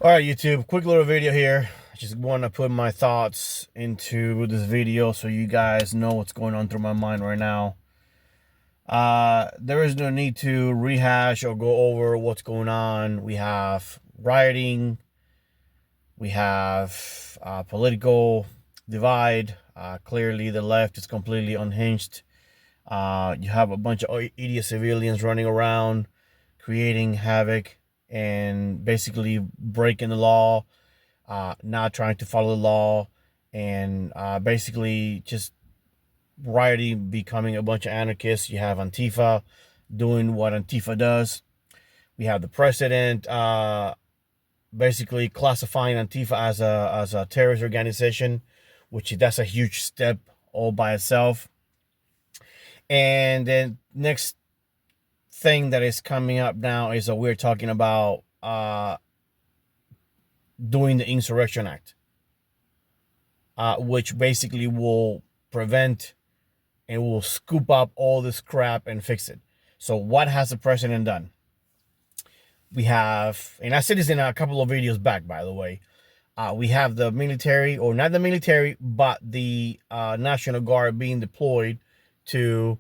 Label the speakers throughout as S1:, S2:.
S1: All right, YouTube, quick little video here. I just want to put my thoughts into this video so you guys know what's going on through my mind right now. There is no need to rehash or go over what's going on. We have rioting. We have political divide. Clearly, the left is completely unhinged. You have a bunch of idiot civilians running around, creating havoc and basically breaking the law, not trying to follow the law, and basically just rioting, becoming a bunch of anarchists. You have Antifa doing what Antifa does. We have the president basically classifying Antifa as a terrorist organization, which that's a huge step all by itself. And then next thing that is coming up now is that we're talking about doing the Insurrection Act, which basically will prevent and will scoop up all this crap and fix it. So what has the president done? We have, and I said this in a couple of videos back, by the way, we have the military, or not the military, but the National Guard being deployed to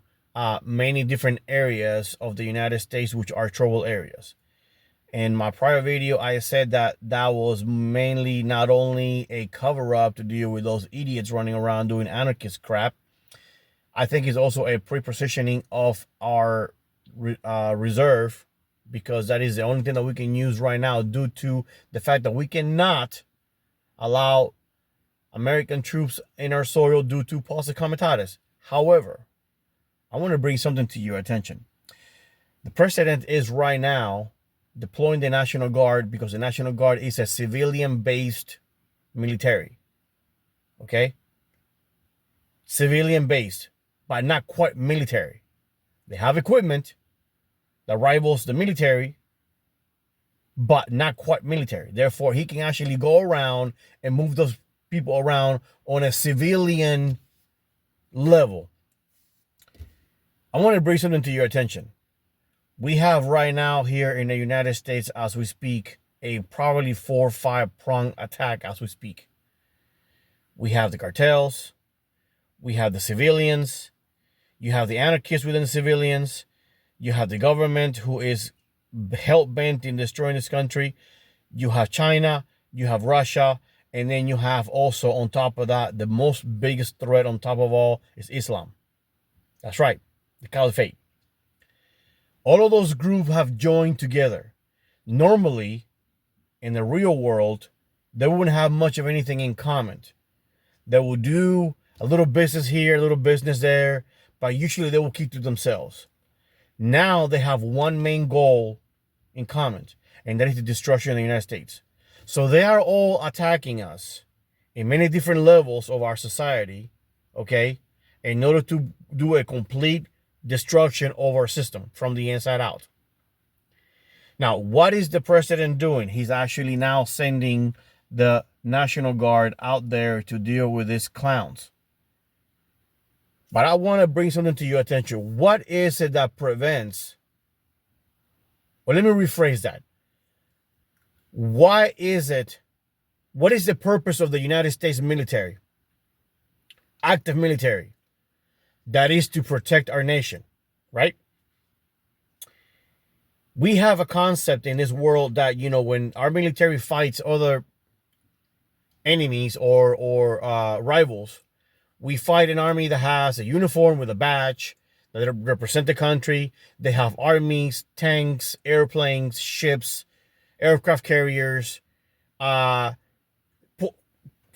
S1: many different areas of the United States, which are trouble areas. In my prior video, I said that that was mainly not only a cover-up to deal with those idiots running around doing anarchist crap. I think it's also a pre-positioning of our reserve, because that is the only thing that we can use right now due to the fact that we cannot allow American troops in our soil due to Posse Comitatus. However, I want to bring something to your attention. The president is right now deploying the National Guard because the National Guard is a civilian-based military. Okay? Civilian-based, but not quite military. They have equipment that rivals the military, but not quite military. Therefore, he can actually go around and move those people around on a civilian level. I want to bring something to your attention. We have right now here in the United States, as we speak, a probably 4 or 5 pronged attack as we speak. We have the cartels, we have the civilians, you have the anarchists within the civilians, you have the government who is hell-bent in destroying this country, you have China, you have Russia, and then you have also on top of that, the most biggest threat on top of all is Islam. That's right, the caliphate. All of those groups have joined together. Normally, in the real world, they wouldn't have much of anything in common. They will do a little business here, a little business there, but usually they will keep to themselves. Now they have one main goal in common, and that is the destruction of the United States. So they are all attacking us in many different levels of our society, okay, in order to do a complete destruction of our system from the inside out. Now, what is the president doing? He's actually now sending the National Guard out there to deal with these clowns. But I want to bring something to your attention. What is it that prevents? Well, let me rephrase that. Why is it? What is the purpose of the United States military? Active military. That is to protect our nation, right? We have a concept in this world that, you know, when our military fights other enemies or rivals, we fight an army that has a uniform with a badge that represent the country. They have armies, tanks, airplanes, ships, aircraft carriers. For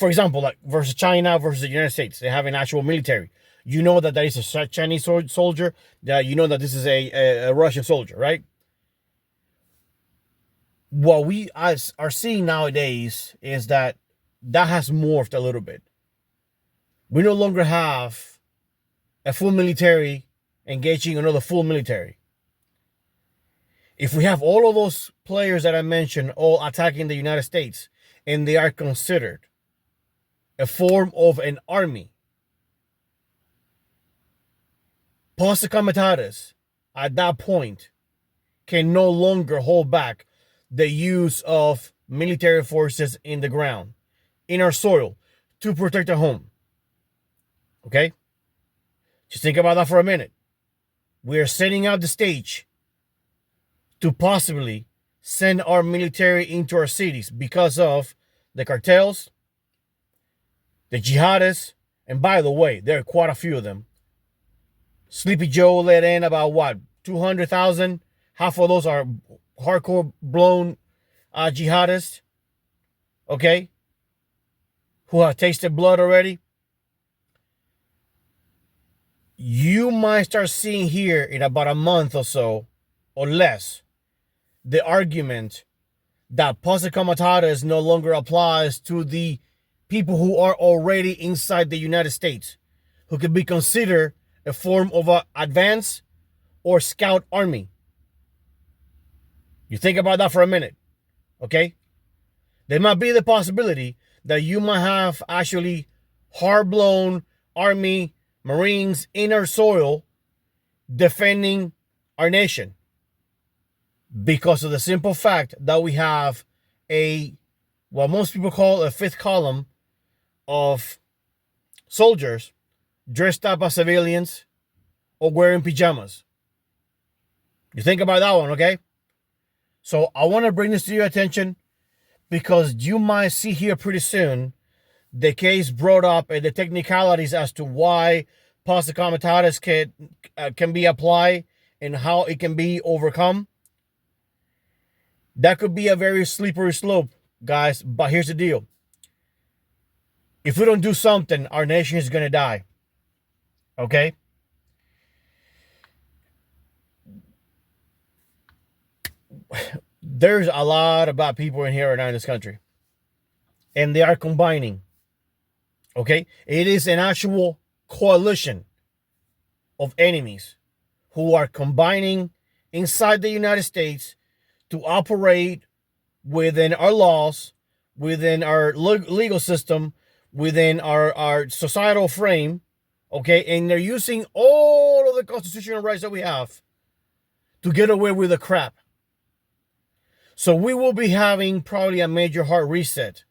S1: example, like versus China versus the United States, they have an actual military. You know that is a Chinese soldier. That you know that this is a Russian soldier, right? What we are seeing nowadays is that has morphed a little bit. We no longer have a full military engaging another full military. If we have all of those players that I mentioned all attacking the United States, and they are considered a form of an army, Posse Comitatus at that point can no longer hold back the use of military forces in the ground, in our soil, to protect our home. Okay? Just think about that for a minute. We are setting out the stage to possibly send our military into our cities because of the cartels, the jihadists, and by the way, there are quite a few of them. Sleepy Joe let in about what, 200,000? Half of those are hardcore blown jihadists, okay, who have tasted blood already. You might start seeing here in about a month or so, or less, the argument that Posse Comitatus no longer applies to the people who are already inside the United States, who could be considered a form of an advance or scout army. You think about that for a minute, okay? There might be the possibility that you might have actually hard-blown Army, Marines in our soil defending our nation because of the simple fact that we have what most people call a fifth column of soldiers dressed up as civilians or wearing pajamas. You think about that one, okay? So I want to bring this to your attention because you might see here pretty soon the case brought up and the technicalities as to why Posse Comitatus can be applied and how it can be overcome. That could be a very slippery slope, guys, but here's the deal. If we don't do something, our nation is going to die, okay? There's a lot of bad people in here right now in this country, and they are combining, okay? It is an actual coalition of enemies who are combining inside the United States to operate within our laws, within our legal system, within our societal frame, okay? And they're using all of the constitutional rights that we have to get away with the crap. So we will be having probably a major hard reset.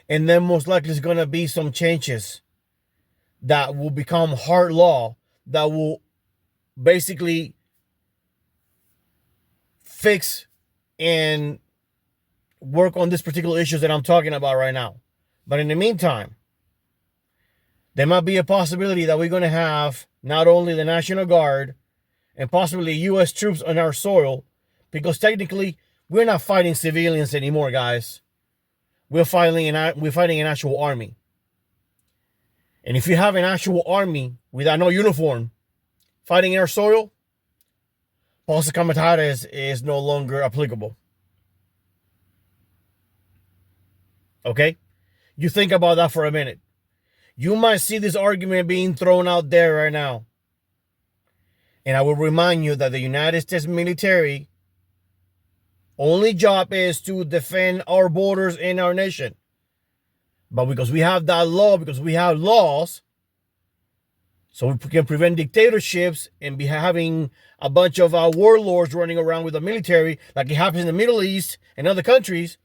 S1: And then most likely there's going to be some changes that will become hard law that will basically fix and work on this particular issues that I'm talking about right now. But in the meantime, there might be a possibility that we're going to have not only the National Guard and possibly U.S. troops on our soil, because technically we're not fighting civilians anymore, guys. We're fighting an actual army. And if you have an actual army without no uniform fighting in our soil, Posse Comitatus is no longer applicable. Okay? You think about that for a minute. You might see this argument being thrown out there right now. And I will remind you that the United States military only job is to defend our borders in our nation. But because we have that law, because we have laws, so we can prevent dictatorships and be having a bunch of warlords running around with the military like it happens in the Middle East and other countries.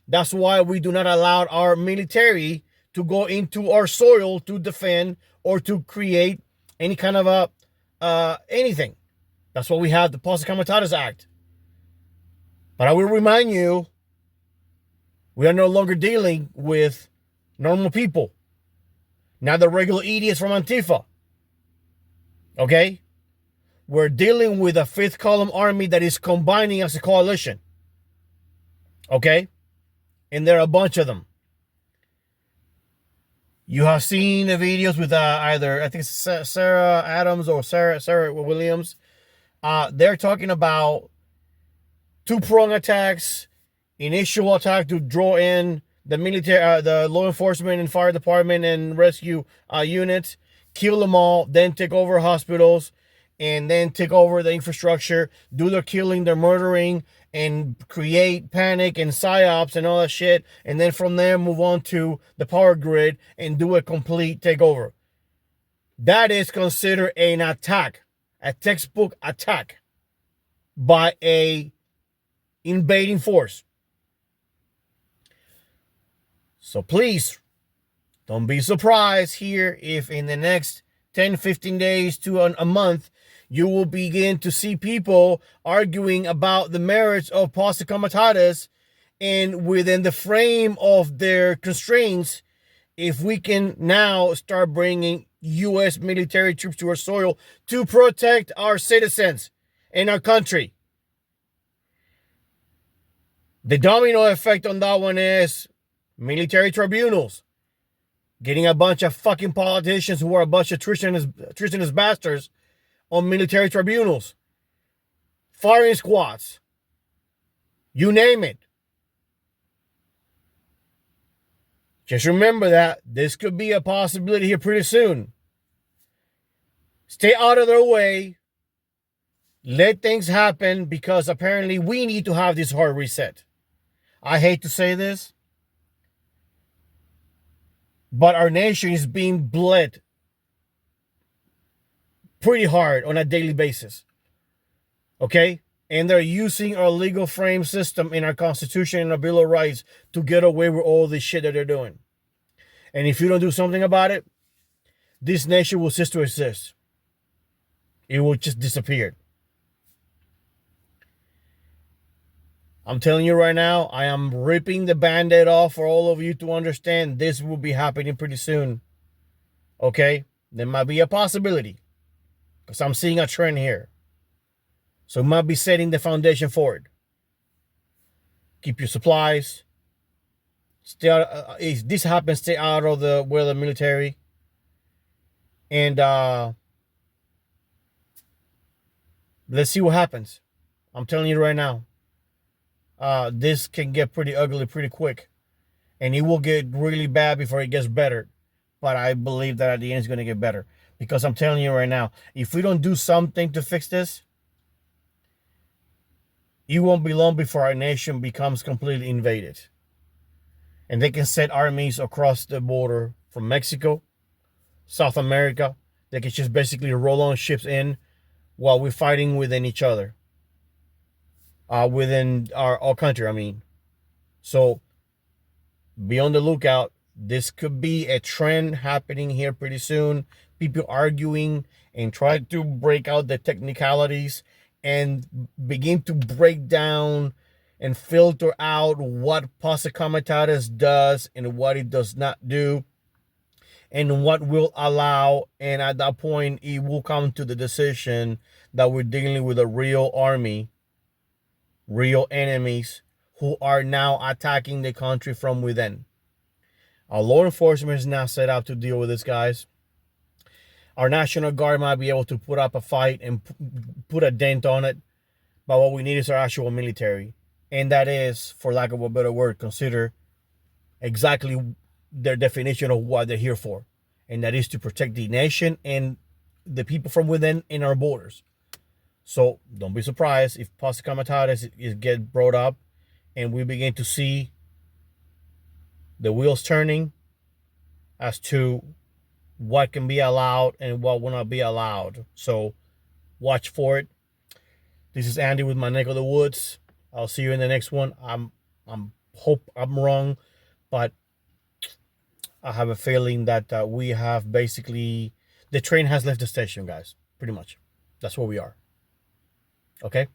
S1: That's why we do not allow our military to go into our soil to defend or to create any kind of anything. That's why we have the Posse Comitatus Act. But I will remind you, we are no longer dealing with normal people. Not the regular idiots from Antifa. Okay? We're dealing with a fifth column army that is combining as a coalition. Okay? And there are a bunch of them. You have seen the videos with either, I think it's Sarah Adams or Sarah Williams. They're talking about two-prong attacks, initial attack to draw in the military, the law enforcement and fire department and rescue units, kill them all, then take over hospitals, and then take over the infrastructure, do their killing, their murdering, and create panic and psyops and all that shit. And then from there, move on to the power grid and do a complete takeover. That is considered an attack, a textbook attack by a invading force. So please don't be surprised here if in the next 10, 15 days to a month, you will begin to see people arguing about the merits of posse comitatus, and within the frame of their constraints, if we can now start bringing U.S. military troops to our soil to protect our citizens and our country. The domino effect on that one is military tribunals. Getting a bunch of fucking politicians who are a bunch of treasonous bastards on military tribunals. Firing squads. You name it. Just remember that this could be a possibility here pretty soon. Stay out of their way. Let things happen, because apparently we need to have this hard reset. I hate to say this, but our nation is being bled pretty hard on a daily basis. Okay? And they're using our legal frame system in our Constitution and our Bill of Rights to get away with all this shit that they're doing. And if you don't do something about it, this nation will cease to exist. It will just disappear. I'm telling you right now, I am ripping the Band-Aid off for all of you to understand this will be happening pretty soon. Okay? There might be a possibility, because I'm seeing a trend here. So it might be setting the foundation for it. Keep your supplies. Stay out. If this happens, stay out of the way of the military. And let's see what happens. I'm telling you right now. This can get pretty ugly pretty quick. And it will get really bad before it gets better. But I believe that at the end it's going to get better. Because I'm telling you right now, if we don't do something to fix this, it won't be long before our nation becomes completely invaded. And they can set armies across the border from Mexico, South America. They can just basically roll on ships in while we're fighting within each other. Within our country, I mean. So be on the lookout. This could be a trend happening here pretty soon. People arguing and trying to break out the technicalities and begin to break down and filter out what posse comitatus does and what it does not do, and what will allow. And at that point, it will come to the decision that we're dealing with a real army, real enemies who are now attacking the country from within. Our law enforcement is now set up to deal with this, guys. Our National Guard might be able to put up a fight and put a dent on it, but what we need is our actual military. And that is, for lack of a better word, consider exactly their definition of what they're here for. And that is to protect the nation and the people from within in our borders. So don't be surprised if posse comitatus is get brought up and we begin to see the wheels turning as to what can be allowed and what will not be allowed. So watch for it. This is Andy with my neck of the woods. I'll see you in the next one. I'm hope I'm wrong, but I have a feeling that we have basically, the train has left the station, guys. Pretty much. That's where we are. Okay?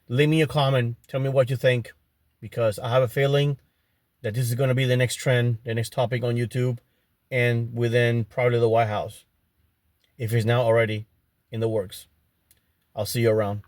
S1: Leave me a comment. Tell me what you think, because I have a feeling that this is going to be the next trend, the next topic on YouTube, and within probably the White House, if it's now already in the works. I'll see you around.